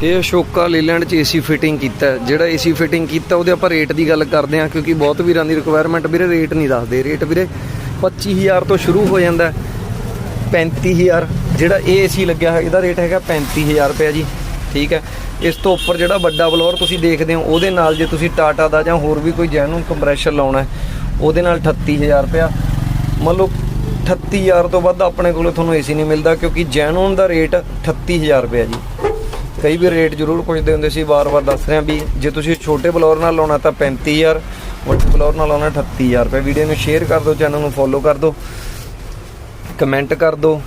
ਇਹ ਅਸ਼ੋਕਾ ਲੀਲੈਂਡ 'ਚ AC fitting ਕੀਤਾ। ਜਿਹੜਾ ਏਸੀ ਫਿਟਿੰਗ ਕੀਤਾ ਉਹਦੇ ਆਪਾਂ ਰੇਟ ਦੀ ਗੱਲ ਕਰਦੇ ਹਾਂ, ਕਿਉਂਕਿ ਬਹੁਤ ਵੀਰਾਂ ਦੀ ਰਿਕੁਆਇਰਮੈਂਟ ਵੀਰੇ ਰੇਟ ਨਹੀਂ ਦੱਸਦੇ। ਰੇਟ ਵੀਰੇ 25000 ਤੋਂ ਸ਼ੁਰੂ ਹੋ ਜਾਂਦਾ, 35000। ਜਿਹੜਾ ਇਹ ਏਸੀ ਲੱਗਿਆ ਹੋਇਆ ਇਹਦਾ ਰੇਟ ਹੈਗਾ 35000 ਰੁਪਇਆ ਜੀ, ਠੀਕ ਹੈ। ਇਸ ਤੋਂ ਉੱਪਰ ਜਿਹੜਾ ਵੱਡਾ ਬਲੋਰ ਤੁਸੀਂ ਦੇਖਦੇ ਹੋ ਉਹਦੇ ਨਾਲ ਜੇ ਤੁਸੀਂ ਟਾਟਾ ਦਾ ਜਾਂ ਹੋਰ ਵੀ ਕੋਈ ਜੈਨੂਨ ਕੰਪਰੈਸ਼ਰ ਲਾਉਣਾ ਉਹਦੇ ਨਾਲ 38000 ਰੁਪਇਆ। ਮੰਨ ਲਓ 38000 ਤੋਂ ਵੱਧ ਆਪਣੇ ਕੋਲ ਤੁਹਾਨੂੰ ਏਸੀ ਨਹੀਂ ਮਿਲਦਾ, ਕਿਉਂਕਿ ਜੈਨੂਨ ਦਾ ਰੇਟ 38000 ਰੁਪਇਆ ਜੀ। ਕਈ ਵੀ ਰੇਟ ਜ਼ਰੂਰ ਪੁੱਛਦੇ ਹੁੰਦੇ ਸੀ, ਵਾਰ-ਵਾਰ ਦੱਸ ਰਿਹਾ ਵੀ ਜੇ ਤੁਸੀਂ ਛੋਟੇ ਬਲੋਰ ਨਾਲ ਲਾਉਣਾ ਤਾਂ 35000, ਵੱਡੇ ਬਲੋਰ ਨਾਲ ਲਾਉਣਾ 38000 ਰੁਪਏ। ਵੀਡੀਓ ਨੂੰ ਸ਼ੇਅਰ ਕਰ ਦਿਓ, ਚੈਨਲ ਨੂੰ ਫੋਲੋ ਕਰ ਦਿਓ, ਕਮੈਂਟ ਕਰ ਦਿਓ।